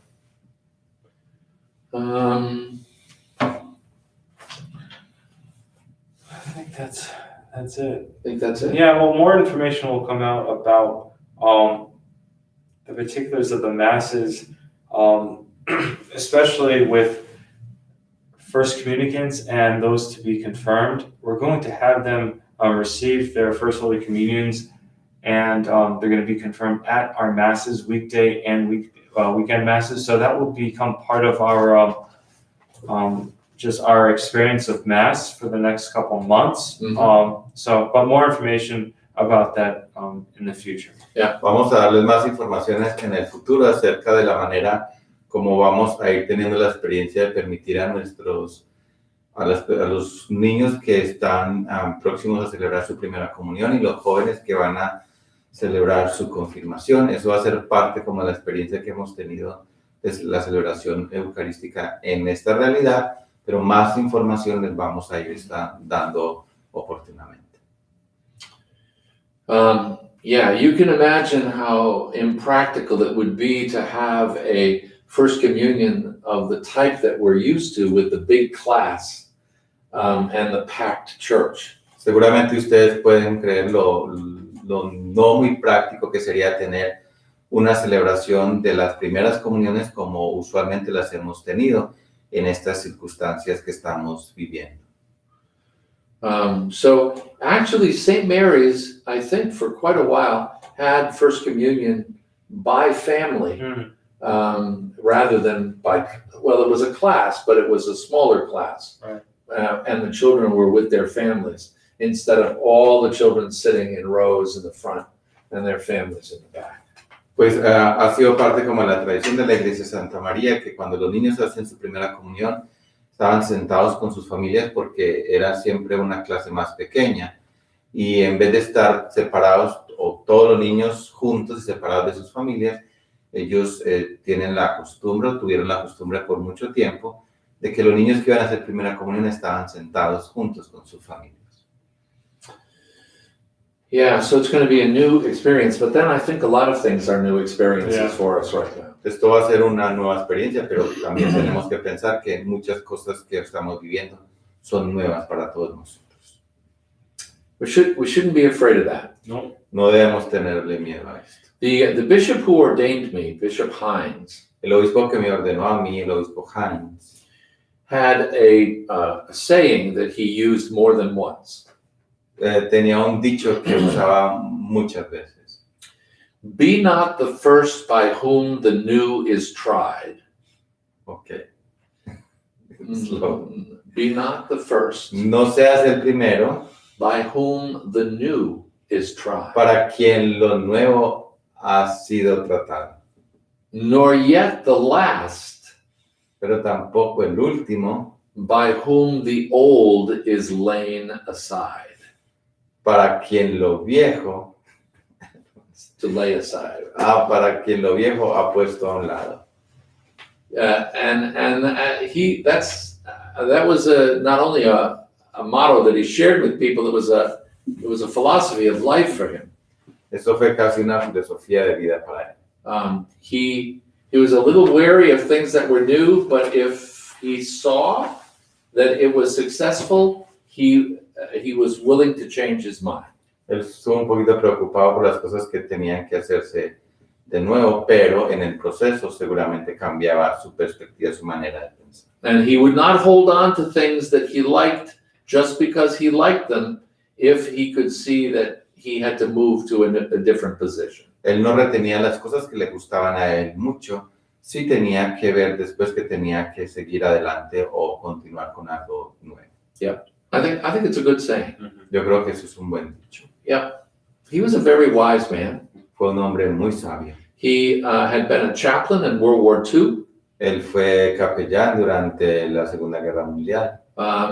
I think that's it. I think that's it. Yeah, well, more information will come out about the particulars of the masses, especially with first communicants and those to be confirmed. We're going to have them receive their first Holy Communions, and they're going to be confirmed at our masses, weekday and weekend masses. So that will become part of our just our experience of Mass for the next couple of months. Mm-hmm. But more information about that in the future. Yeah. Vamos a darles más informaciones en el futuro acerca de la manera como vamos a ir teniendo la experiencia de permitir a los niños que están próximos a celebrar su primera comunión y los jóvenes que van a celebrar su confirmación. Eso va a ser parte como la experiencia que hemos tenido de la celebración eucarística en esta realidad, pero más información les vamos a ir dando oportunamente. Yeah, you can imagine how impractical it would be to have a First Communion of the type that we're used to with the big class and the packed church. Seguramente ustedes pueden creer lo no muy práctico que sería tener una celebración de las primeras comuniones como usualmente las hemos tenido en estas circunstancias que estamos viviendo. So actually, St. Mary's, I think for quite a while, had First Communion by family rather than by, well, it was a class, but it was a smaller class. Right. And the children were with their families instead of all the children sitting in rows in the front and their families in the back. Pues ha sido parte como la tradición de la Iglesia de Santa María, que cuando los niños hacen su primera comunión, estaban sentados con sus familias porque era siempre una clase más pequeña. Y en vez de estar separados, o todos los niños juntos y separados de sus familias, ellos tuvieron la costumbre por mucho tiempo, de que los niños que iban a hacer primera comunión estaban sentados juntos con sus familias. Yeah, so it's going to be a new experience, but then I think a lot of things are new experiences for us right now. Esto va a ser una nueva experiencia, pero también tenemos que pensar que muchas cosas que estamos viviendo son nuevas para todos nosotros. We shouldn't be afraid of that. No. No debemos tenerle miedo a esto. The bishop who ordained me, Bishop Hines, El obispo que me ordenó a mí, el obispo Hines, had a saying that he used more than once. tenía un dicho que usaba muchas veces. Be not the first by whom the new is tried. Okay. Be not the first No seas el primero by whom the new is tried. para quien lo nuevo ha sido tratado, Nor yet the last pero tampoco el último by whom the old is laid aside. para quien lo viejo, To lay aside. para quien lo viejo ha puesto a un lado. That was not only a motto that he shared with people, it was a philosophy of life for him. Eso fue casi una filosofía de vida para él. He was a little wary of things that were new, but if he saw that it was successful, he was willing to change his mind. Él estuvo un poquito preocupado por las cosas que tenían que hacerse de nuevo, pero en el proceso seguramente cambiaba su perspectiva, su manera de pensar. And he would not hold on to things that he liked just because he liked them if he could see that he had to move to a different position. Él no retenía las cosas que le gustaban a él mucho, sí tenía que ver después que tenía que seguir adelante o continuar con algo nuevo. Yeah, I think it's a good saying. Yo creo que eso es un buen dicho. Yeah, he was a very wise man. Fue un hombre muy sabio. He had been a chaplain in World War II. Él fue capellán durante la Segunda Guerra Mundial.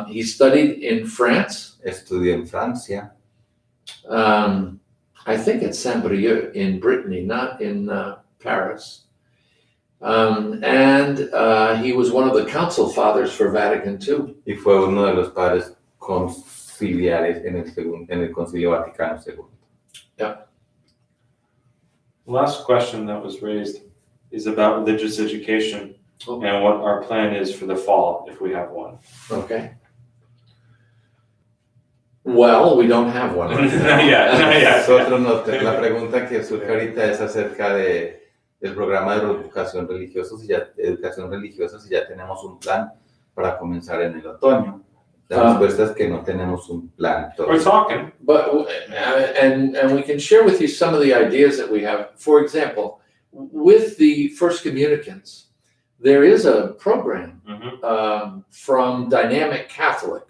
He studied in France. Estudió en Francia. I think at Saint-Brieuc in Brittany, not in Paris. And he was one of the council fathers for Vatican II. Y fue uno de los padres conciliares en el Concilio Vaticano II. Yeah. The last question that was raised is about religious education and what our plan is for the fall, if we have one. Okay. Well, we don't have one. Not yet. Nosotros la pregunta que surge ahorita es acerca del programa de educación religiosa, si ya tenemos un plan para comenzar en el otoño. La respuesta es que no tenemos un plan todavía. We're talking. But and we can share with you some of the ideas that we have. For example, with the First Communicants, there is a program from Dynamic Catholic.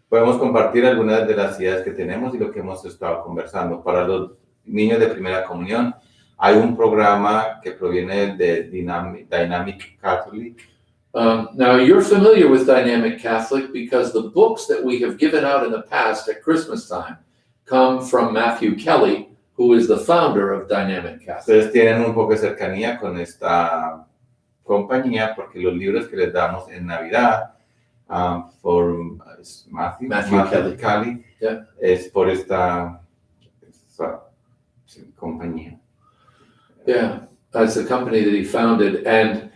Podemos compartir algunas de las ideas que tenemos y lo que hemos estado conversando. Para los niños de primera comunión, hay un programa que proviene de Dynamic Catholic. Now, you're familiar with Dynamic Catholic because the books that we have given out in the past at Christmas time come from Matthew Kelly, who is the founder of Dynamic Catholic. Ustedes tienen un poco de cercanía con esta compañía porque los libros que les damos en Navidad por Matthew Kelly Yeah. es por esta compañía. Yeah, it's the company that he founded, and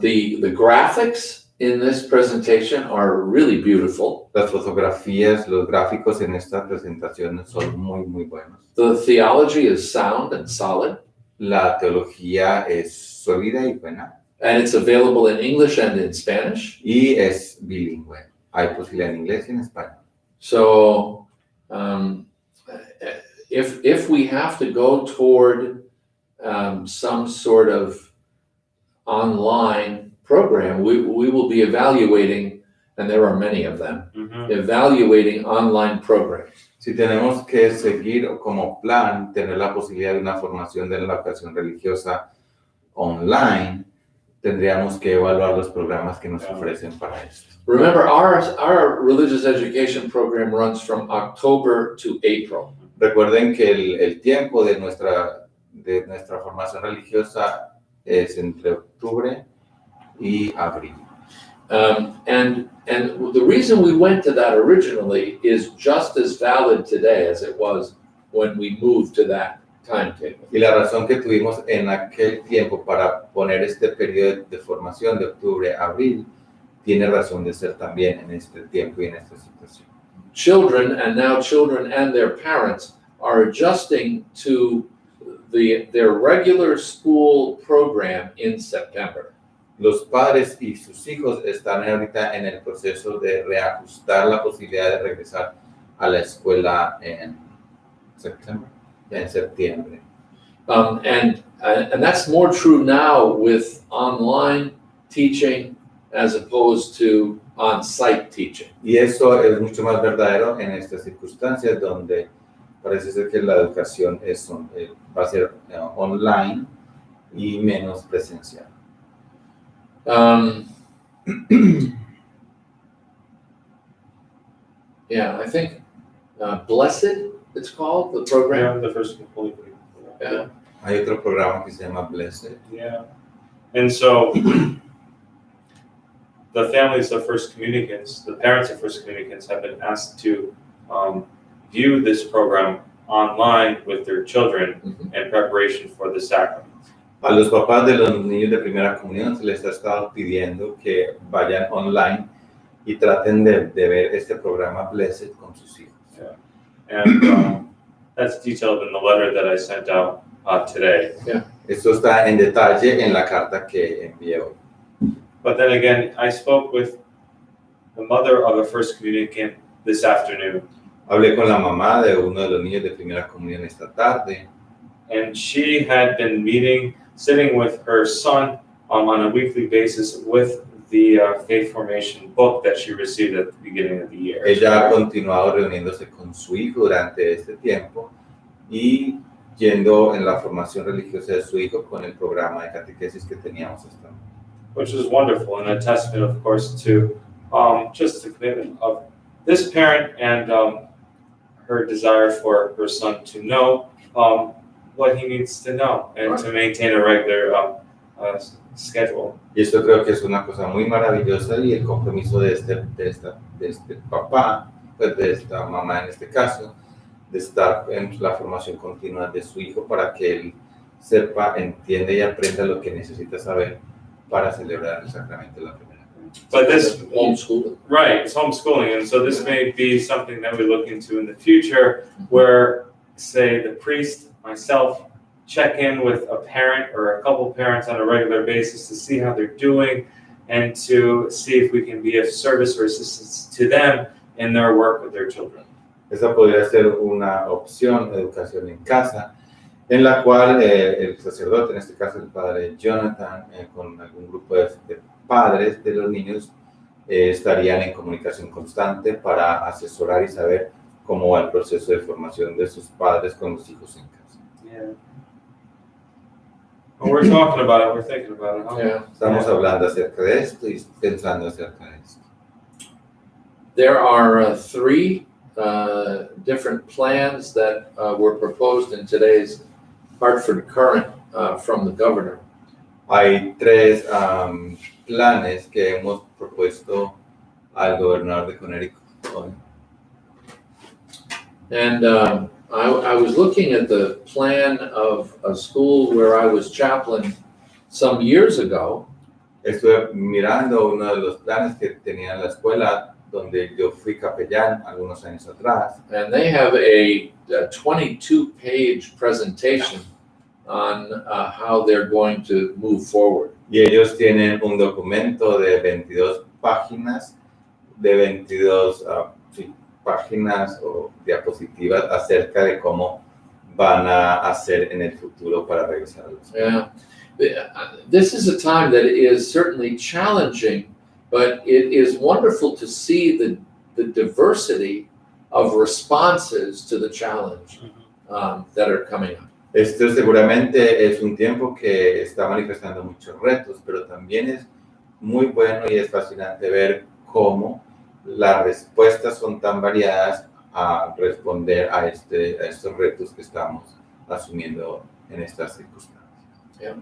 the graphics in this presentation are really beautiful. Las fotografías, los gráficos en esta presentación son muy, muy buenos. The theology is sound and solid, La teología es sólida y buena and it's available in English and in Spanish. y es bilingüe. Hay posibilidad en inglés y en español. So if we have to go toward some sort of online program, we will be evaluating, and there are many of them, evaluating online programs. Si tenemos que seguir como plan, tener la posibilidad de una formación de la educación religiosa online, tendríamos que evaluar los programas que nos ofrecen para esto. Remember, our religious education program runs from October to April. Recuerden que el tiempo de nuestra formación religiosa es entre octubre y abril. And the reason we went to that originally is just as valid today as it was when we moved to that timetable. Y la razón que tuvimos en aquel tiempo para poner este periodo de formación de octubre a abril tiene razón de ser también en este tiempo y en esta situación. Children and their parents are adjusting to their regular school program in September. Los padres y sus hijos están ahorita en el proceso de reajustar la posibilidad de regresar a la escuela en septiembre. And that's more true now with online teaching as opposed to on-site teaching. Y eso es mucho más verdadero en estas circunstancias donde parece ser que la educación va a ser online y menos presencial. Yeah, I think Blessed, it's called, the program. Yeah, the first Holy Week. Yeah. Hay otro programa que se llama Blessed. Yeah. And so the families of First Communicants, the parents of First Communicants have been asked to view this program online with their children in preparation for the sacrament. A los papás de los niños de primera comunión se les ha estado pidiendo que vayan online y traten de ver este programa Blessed con sus hijos. Yeah. And that's detailed in the letter that I sent out today. Yeah. Esto está en detalle en la carta que envié hoy. But then again, I spoke with the mother of a First Communicant this afternoon. Hablé con la mamá de uno de los niños de primera comunión esta tarde. And she had been sitting with her son on a weekly basis with the faith formation book that she received at the beginning of the year. Ella ha continuado reuniéndose con su hijo durante este tiempo y yendo en la formación religiosa de su hijo con el programa de catequesis que teníamos hasta ahora. Which is wonderful and a testament, of course, to just the commitment of this parent and her desire for her son to know what he needs to know and to maintain a regular schedule. Y esto creo que es una cosa muy maravillosa y el compromiso de este papá, pues de esta mamá en este caso, de estar en la formación continua de su hijo para que él sepa, entienda y aprenda lo que necesita saber para celebrar el sacramento de la primera comunión. But this Homeschooling. Right, it's homeschooling, and so this may be something that we look into in the future, where, say, the priest, myself, check in with a parent or a couple parents on a regular basis to see how they're doing and to see if we can be of service or assistance to them in their work with their children. Esa podría ser una opción, educación en casa, en la cual el sacerdote, en este caso el padre Jonathan, con algún grupo de padres de los niños, estarían en comunicación constante para asesorar y saber cómo va el proceso de formación de sus padres con los hijos en casa. Yeah. Well, we're talking about it, we're thinking about it. Huh? Yeah. Estamos hablando acerca de esto y pensando acerca de esto. There are three different plans that were proposed in today's Hartford Current from the governor. Hay tres planes que hemos propuesto al gobernador de Connecticut hoy. And I was looking at the plan of a school where I was chaplain some years ago. Estuve mirando uno de los planes que tenía en la escuela donde yo fui capellán algunos años atrás. And they have a 22-page presentation on how they're going to move forward. Y ellos tienen un documento de 22 páginas, de 22 sí, páginas o diapositivas acerca de cómo van a hacer en el futuro para regresar a la escuela. Yeah. This is a time that is certainly challenging, but it is wonderful to see the diversity of responses to the challenge that are coming up. Esto seguramente es un tiempo que está manifestando muchos retos, pero también es muy bueno y es fascinante ver cómo las respuestas son tan variadas a responder a estos retos que estamos asumiendo en estas circunstancias. Yeah.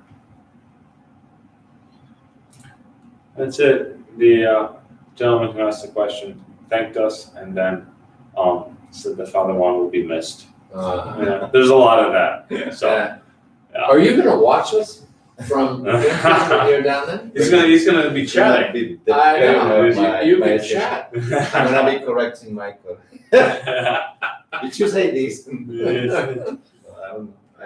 That's it. The gentleman who asked the question thanked us and then said that Father Juan will be missed. Yeah, there's a lot of that. So, yeah. Are you going to watch us from when you're down there? He's gonna be chatting. I know. You can my chat. I'm gonna be correcting Michael. Did you say this? I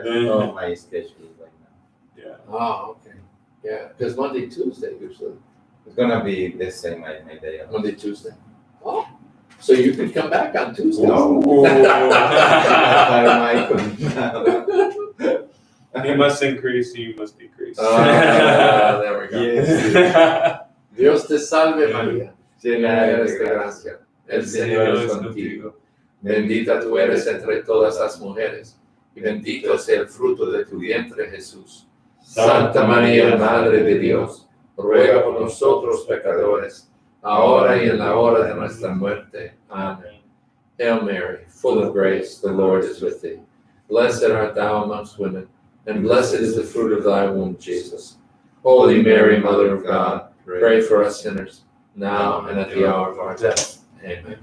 don't know my schedule right now. Yeah. Oh, okay. Yeah, because Monday, Tuesday usually. It's gonna be the same my day off. Monday, Tuesday. Oh, so you could come back on Tuesday. No. He must increase, you must decrease. There we go. Yes. Dios te salve María, Llena eres eres de de gracia. El Señor es contigo. Bendita tú eres entre todas las mujeres, y bendito sea el fruto de tu vientre Jesús. Santa María, Madre de Dios, ruega por nosotros pecadores, ahora y en la hora de nuestra muerte. Amén. Hail Mary, full of grace, the Lord is with thee. Blessed art thou amongst women, and blessed is the fruit of thy womb, Jesus. Holy Mary, Mother of God, pray for us sinners, now and at the hour of our death. Amen.